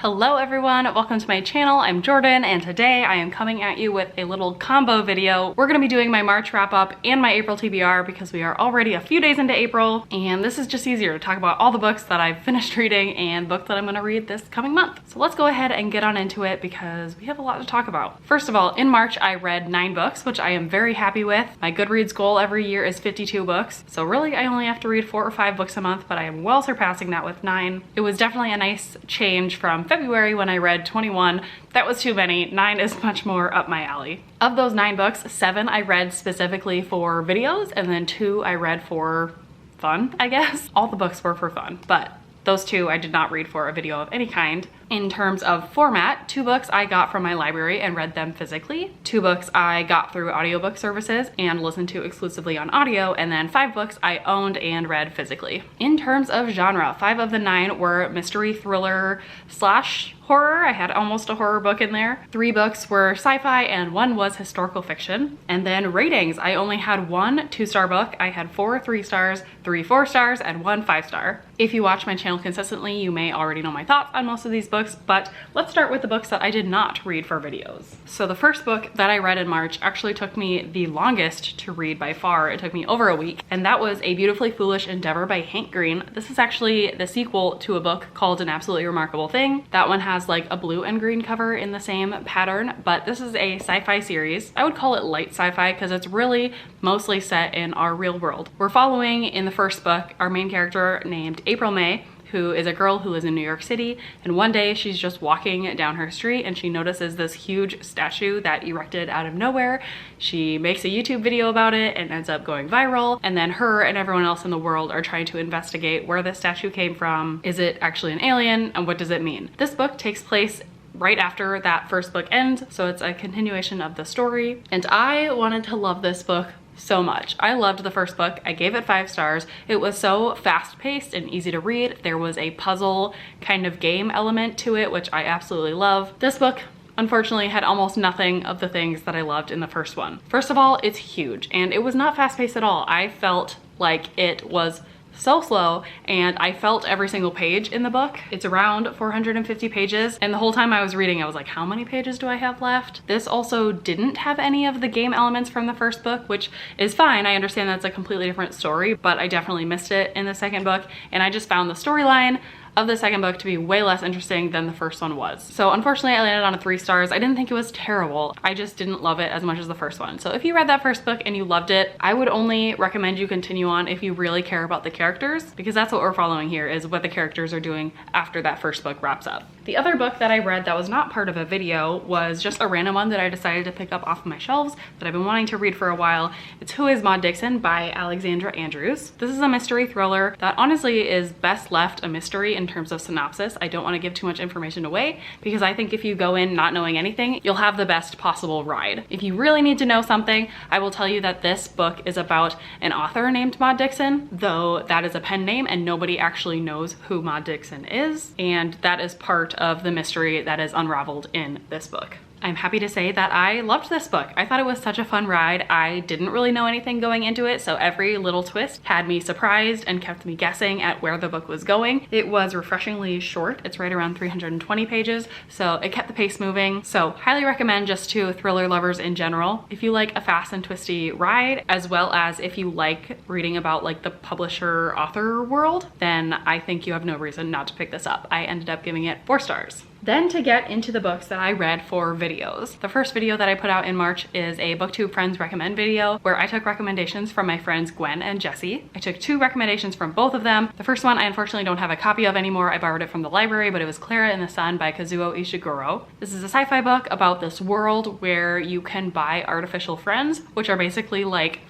Hello everyone, welcome to my channel. I'm Jordan and today I am coming at you with a little combo video. We're going to be doing my March wrap up and my April TBR because we are already a few days into April and this is just easier to talk about all the books that I've finished reading and books that I'm going to read this coming month. So let's go ahead and get on into it because we have a lot to talk about. First of all, in March I read 9 books, which I am very happy with. My Goodreads goal every year is 52 books. So really I only have to read 4 or 5 books a month, but I am well surpassing that with 9. It was definitely a nice change from February when I read 21. That was too many. 9 is much more up my alley. Of those 9 books, 7 I read specifically for videos and then 2 I read for fun, I guess. All the books were for fun, but those 2 I did not read for a video of any kind. In terms of format, 2 books I got from my library and read them physically. 2 books I got through audiobook services and listened to exclusively on audio, and then 5 books I owned and read physically. In terms of genre, 5 of the 9 were mystery thriller slash horror. I had almost a horror book in there. 3 books were sci-fi and 1 was historical fiction. And then ratings, I only had 1 2-star book. I had 4 3 stars, 3 4 stars, and 1 5-star. If you watch my channel consistently, you may already know my thoughts on most of these books, but let's start with the books that I did not read for videos. So the first book that I read in March actually took me the longest to read by far. It took me over a week, and that was A Beautifully Foolish Endeavor by Hank Green. This is actually the sequel to a book called An Absolutely Remarkable Thing. That one has like a blue and green cover in the same pattern, but this is a sci-fi series. I would call it light sci-fi because it's really mostly set in our real world. We're following in the first book our main character named April May, who is a girl who lives in New York City, and one day she's just walking down her street and she notices this huge statue that erected out of nowhere. She makes a YouTube video about it and ends up going viral, and then her and everyone else in the world are trying to investigate where the statue came from. Is it actually an alien, and what does it mean? This book takes place right after that first book ends, so it's a continuation of the story, and I wanted to love this book so much. I loved the first book. I gave it 5 stars. It was so fast-paced and easy to read. There was a puzzle kind of game element to it, which I absolutely love. This book unfortunately had almost nothing of the things that I loved in the first one. First of all, it's huge and it was not fast-paced at all. I felt like it was so slow, and I felt every single page in the book. It's around 450 pages, and the whole time I was reading I was like, how many pages do I have left? This also didn't have any of the game elements from the first book, which is fine. I understand that's a completely different story, but I definitely missed it in the second book, and I just found the storyline of the second book to be way less interesting than the first one was. So unfortunately I landed on a 3 stars. I didn't think it was terrible. I just didn't love it as much as the first one. So if you read that first book and you loved it, I would only recommend you continue on if you really care about the characters, because that's what we're following here, is what the characters are doing after that first book wraps up. The other book that I read that was not part of a video was just a random one that I decided to pick up off of my shelves that I've been wanting to read for a while. It's Who is Moddixon by Alexandra Andrews. This is a mystery thriller that honestly is best left a mystery in terms of synopsis. I don't want to give too much information away because I think if you go in not knowing anything, you'll have the best possible ride. If you really need to know something, I will tell you that this book is about an author named Moddixon, though that is a pen name and nobody actually knows who Moddixon is, and that is part of the mystery that is unraveled in this book. I'm happy to say that I loved this book. I thought it was such a fun ride. I didn't really know anything going into it, so every little twist had me surprised and kept me guessing at where the book was going. It was refreshingly short. It's right around 320 pages, so it kept the pace moving. So highly recommend just to thriller lovers in general. If you like a fast and twisty ride, as well as if you like reading about like the publisher author world, then I think you have no reason not to pick this up. I ended up giving it 4 stars. Then to get into the books that I read for videos. The first video that I put out in March is a BookTube Friends Recommend video where I took recommendations from my friends Gwen and Jessie. I took 2 recommendations from both of them. The first one I unfortunately don't have a copy of anymore. I borrowed it from the library, but it was Clara in the Sun by Kazuo Ishiguro. This is a sci-fi book about this world where you can buy artificial friends, which are basically like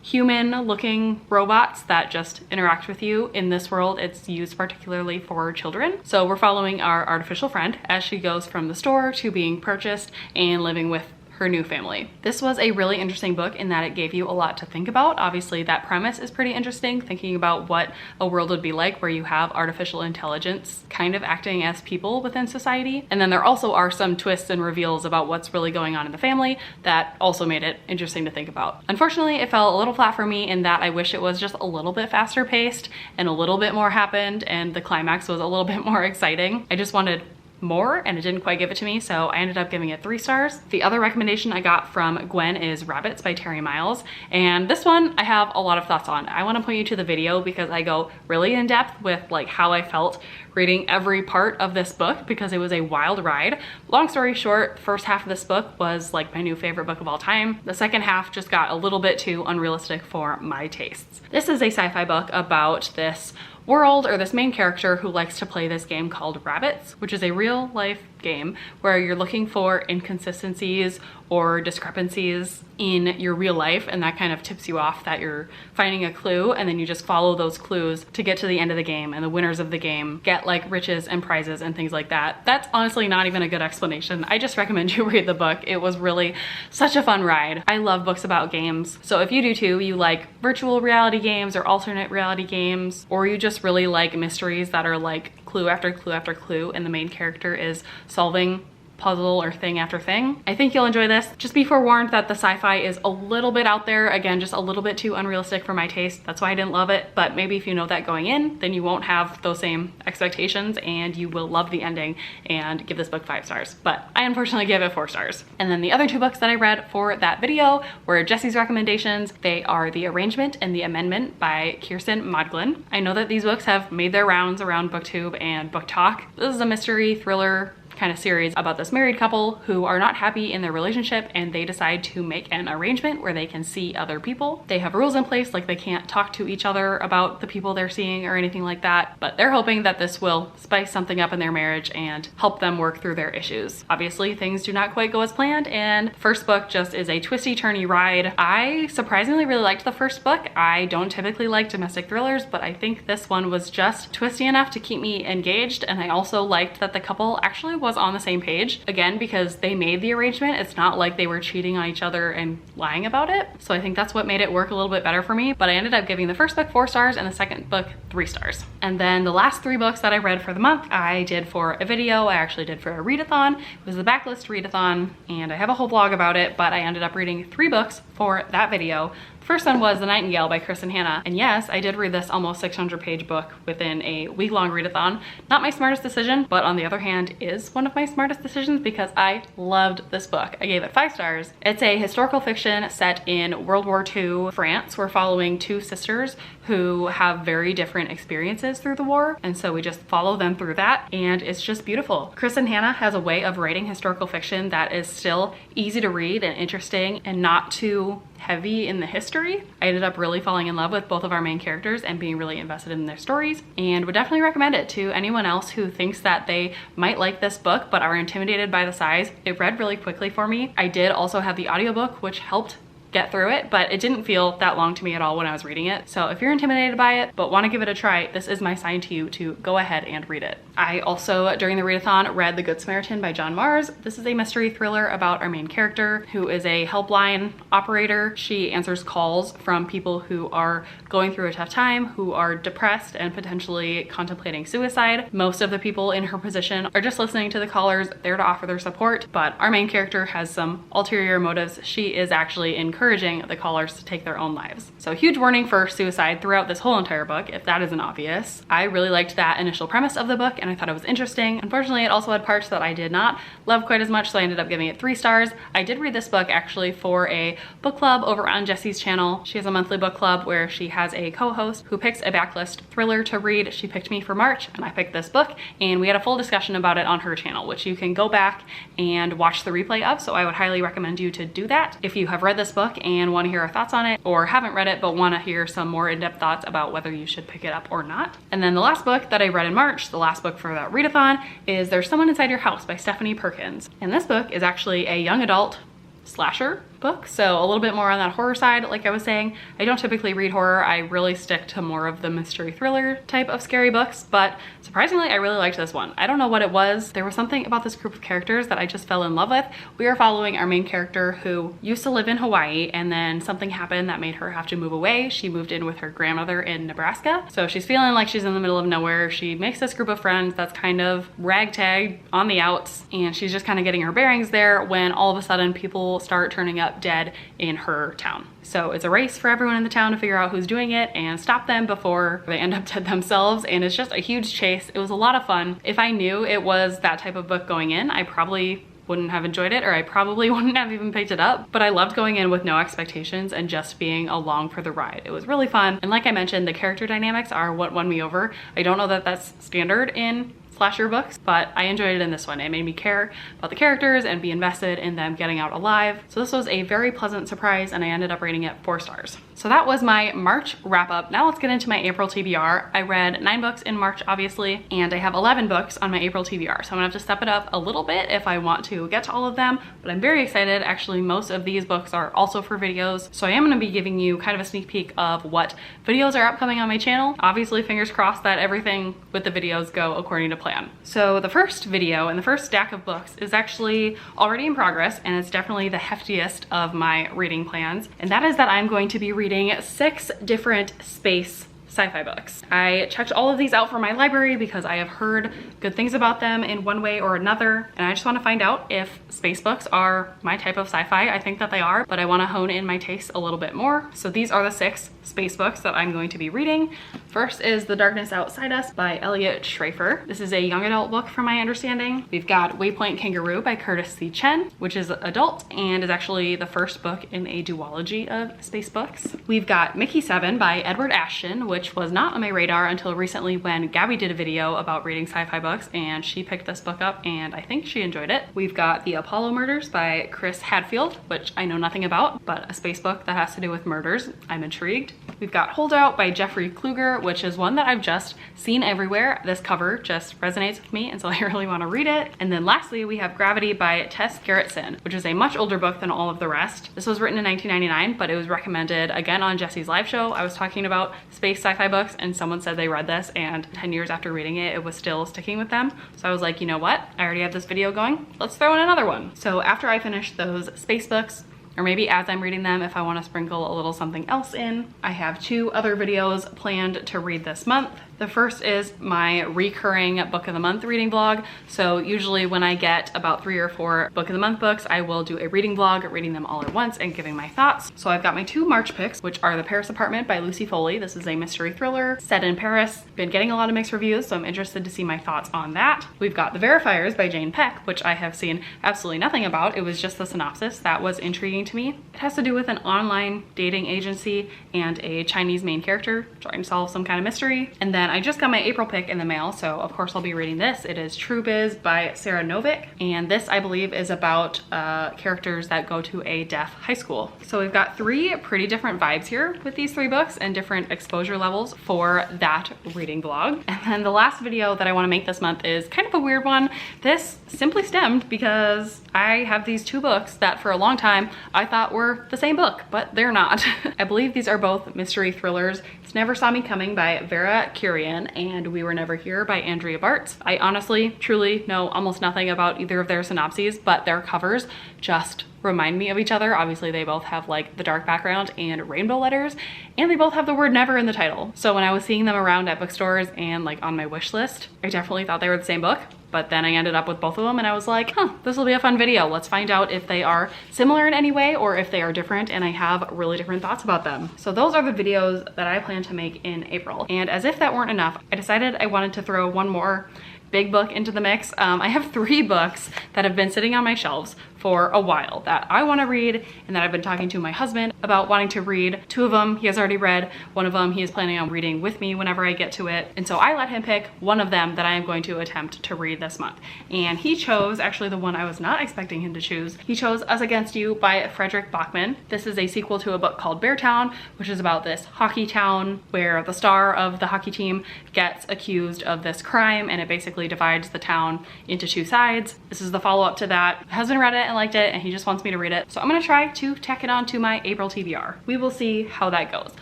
human looking robots that just interact with you. In this world, it's used particularly for children. So we're following our artificial friend as she goes from the store to being purchased and living with her new family. This was a really interesting book in that it gave you a lot to think about. Obviously that premise is pretty interesting, thinking about what a world would be like where you have artificial intelligence kind of acting as people within society. And then there also are some twists and reveals about what's really going on in the family that also made it interesting to think about. Unfortunately, it fell a little flat for me in that I wish it was just a little bit faster paced and a little bit more happened and the climax was a little bit more exciting. I just wanted more and it didn't quite give it to me, so I ended up giving it 3 stars. The other recommendation I got from Gwen is Rabbits by Terry Miles, and this one I have a lot of thoughts on. I want to point you to the video because I go really in depth with like how I felt reading every part of this book because it was a wild ride. Long story short, first half of this book was like my new favorite book of all time. The second half just got a little bit too unrealistic for my tastes. This is a sci-fi book about this world, or this main character who likes to play this game called Rabbits, which is a real life game where you're looking for inconsistencies or discrepancies in your real life, and that kind of tips you off that you're finding a clue, and then you just follow those clues to get to the end of the game, and the winners of the game get like riches and prizes and things like that. That's honestly not even a good explanation. I just recommend you read the book. It was really such a fun ride. I love books about games, so if you do too, you like virtual reality games or alternate reality games, or you just really like mysteries that are like clue after clue after clue and the main character is solving puzzle or thing after thing, I think you'll enjoy this. Just be forewarned that the sci-fi is a little bit out there. Again, just a little bit too unrealistic for my taste. That's why I didn't love it. But maybe if you know that going in, then you won't have those same expectations and you will love the ending and give this book 5 stars. But I unfortunately gave it 4 stars. And then the other 2 books that I read for that video were Jessie's recommendations. They are The Arrangement and The Amendment by Kirsten Modglin. I know that these books have made their rounds around BookTube and Book Talk. This is a mystery thriller kind of series about this married couple who are not happy in their relationship and they decide to make an arrangement where they can see other people. They have rules in place, like they can't talk to each other about the people they're seeing or anything like that, but they're hoping that this will spice something up in their marriage and help them work through their issues. Obviously, things do not quite go as planned, and first book just is a twisty turny ride. I surprisingly really liked the first book. I don't typically like domestic thrillers, but I think this one was just twisty enough to keep me engaged, and I also liked that the couple actually was on the same page, again, because they made the arrangement. It's not like they were cheating on each other and lying about it. So I think that's what made it work a little bit better for me. But I ended up giving the first book 4 stars and the second book 3 stars. And then the last 3 books that I read for the month, I did for a video. I actually did for a readathon. It was the backlist readathon, and I have a whole blog about it, but I ended up reading 3 books for that video. First one was The Nightingale by Chris and Hannah. And yes, I did read this almost 600-page book within a week-long readathon. Not my smartest decision, but on the other hand, is one of my smartest decisions because I loved this book. I gave it 5 stars. It's a historical fiction set in World War II France. We're following 2 sisters who have very different experiences through the war, and so we just follow them through that, and it's just beautiful. Chris and Hannah has a way of writing historical fiction that is still easy to read and interesting and not too heavy in the history. I ended up really falling in love with both of our main characters and being really invested in their stories, and would definitely recommend it to anyone else who thinks that they might like this book but are intimidated by the size. It read really quickly for me. I did also have the audiobook, which helped get through it, but it didn't feel that long to me at all when I was reading it. So if you're intimidated by it but want to give it a try, this is my sign to you to go ahead and read it. I also, during the readathon, read The Good Samaritan by John Mars. This is a mystery thriller about our main character, who is a helpline operator. She answers calls from people who are going through a tough time, who are depressed and potentially contemplating suicide. Most of the people in her position are just listening to the callers, there to offer their support, but our main character has some ulterior motives. She is actually encouraging the callers to take their own lives. So huge warning for suicide throughout this whole entire book, if that isn't obvious. I really liked that initial premise of the book and I thought it was interesting. Unfortunately, it also had parts that I did not love quite as much, so I ended up giving it 3 stars. I did read this book actually for a book club over on Jessie's channel. She has a monthly book club where she has a co-host who picks a backlist thriller to read. She picked me for March and I picked this book, and we had a full discussion about it on her channel, which you can go back and watch the replay of, so I would highly recommend you to do that. If you have read this book and want to hear our thoughts on it, or haven't read it but want to hear some more in-depth thoughts about whether you should pick it up or not. And then the last book that I read in March, the last book for that readathon, is There's Someone Inside Your House by Stephanie Perkins. And this book is actually a young adult slasher book, so a little bit more on that horror side. Like I was saying, I don't typically read horror. I really stick to more of the mystery thriller type of scary books, but surprisingly I really liked this one. I don't know what it was. There was something about this group of characters that I just fell in love with. We are following our main character who used to live in Hawaii, and then something happened that made her have to move away. She moved in with her grandmother in Nebraska, so she's feeling like she's in the middle of nowhere. She makes this group of friends that's kind of ragtag on the outs, and she's just kind of getting her bearings there when all of a sudden people start turning up up dead in her town. So it's a race for everyone in the town to figure out who's doing it and stop them before they end up dead themselves, and it's just a huge chase. It was a lot of fun. If I knew it was that type of book going in, I probably wouldn't have enjoyed it, or I probably wouldn't have even picked it up, but I loved going in with no expectations and just being along for the ride. It was really fun, and like I mentioned, the character dynamics are what won me over. I don't know that that's standard in slasher books, but I enjoyed it in this one. It made me care about the characters and be invested in them getting out alive. So this was a very pleasant surprise, and I ended up rating it 4 stars. So that was my March wrap up. Now let's get into my April TBR. I read 9 books in March, obviously, and I have 11 books on my April TBR. So I'm gonna have to step it up a little bit if I want to get to all of them, but I'm very excited. Actually, most of these books are also for videos. So I am gonna be giving you kind of a sneak peek of what videos are upcoming on my channel. Obviously, fingers crossed that everything with the videos go according to plan. So the first video and the first stack of books is actually already in progress, and it's definitely the heftiest of my reading plans. And that is that I'm going to be reading 6 different space sci-fi books. I checked all of these out from my library because I have heard good things about them in one way or another, and I just want to find out if space books are my type of sci-fi. I think that they are, but I want to hone in my taste a little bit more. So these are the 6 space books that I'm going to be reading. First is The Darkness Outside Us by Elliot Schrafer. This is a young adult book from my understanding. We've got Waypoint Kangaroo by Curtis C. Chen, which is adult and is actually the first book in a duology of space books. We've got Mickey 7 by Edward Ashton, which was not on my radar until recently when Gabby did a video about reading sci-fi books, and she picked this book up and I think she enjoyed it. We've got The Apollo Murders by Chris Hadfield, which I know nothing about, but a space book that has to do with murders. I'm intrigued. We've got Holdout by Jeffrey Kluger, which is one that I've just seen everywhere. This cover just resonates with me, and so I really want to read it. And then lastly, we have Gravity by Tess Gerritsen, which is a much older book than all of the rest. This was written in 1999, but it was recommended again on Jesse's live show. I was talking about space sci-fi books, and someone said they read this, and 10 years after reading it, it was still sticking with them. So I was like, you know what? I already have this video going. Let's throw in another one. So after I finish those space books, or maybe as I'm reading them, if I want to sprinkle a little something else in, I have 2 other videos planned to read this month. The first is my recurring book of the month reading vlog. So usually when I get about 3 or 4 book of the month books, I will do a reading vlog, reading them all at once and giving my thoughts. So I've got my 2 March picks, which are The Paris Apartment by Lucy Foley. This is a mystery thriller set in Paris. Been getting a lot of mixed reviews, so I'm interested to see my thoughts on that. We've got The Verifiers by Jane Peck, which I have seen absolutely nothing about. It was just the synopsis that was intriguing to me. It has to do with an online dating agency and a Chinese main character trying to solve some kind of mystery. And then I just got my April pick in the mail, so of course I'll be reading this. It is True Biz by Sarah Novick, and this I believe is about characters that go to a deaf high school. So we've got 3 pretty different vibes here with these 3 books and different exposure levels for that reading vlog. And then the last video that I want to make this month is kind of a weird one. This simply stemmed because I have these 2 books that for a long time I thought were the same book, but they're not. I believe these are both mystery thrillers. It's Never Saw Me Coming by Vera Kurian and We Were Never Here by Andrea Bartz. I honestly, truly know almost nothing about either of their synopses, but their covers just remind me of each other. Obviously they both have like the dark background and rainbow letters, and they both have the word never in the title. So when I was seeing them around at bookstores and like on my wish list, I definitely thought they were the same book. But then I ended up with both of them and I was like, this will be a fun video. Let's find out if they are similar in any way or if they are different, and I have really different thoughts about them. So those are the videos that I plan to make in April. And as if that weren't enough, I decided I wanted to throw one more big book into the mix. I have 3 books that have been sitting on my shelves for a while that I want to read and that I've been talking to my husband about wanting to read. 2 of them he has already read. 1 of them he is planning on reading with me whenever I get to it. And so I let him pick one of them that I am going to attempt to read this month. And he chose actually the one I was not expecting him to choose. He chose Us Against You by Frederick Bachman. This is a sequel to a book called Beartown, which is about this hockey town where the star of the hockey team gets accused of this crime, and it basically divides the town into 2 sides. This is the follow-up to that. My husband read it and liked it, and he just wants me to read it. So I'm gonna try to tack it on to my April TBR. We will see how that goes.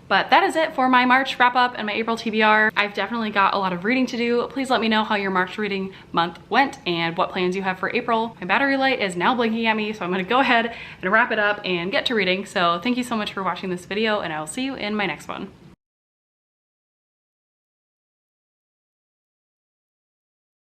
But that is it for my March wrap up and my April TBR. I've definitely got a lot of reading to do. Please let me know how your March reading month went and what plans you have for April. My battery light is now blinking at me, so I'm gonna go ahead and wrap it up and get to reading. So thank you so much for watching this video, and I will see you in my next one.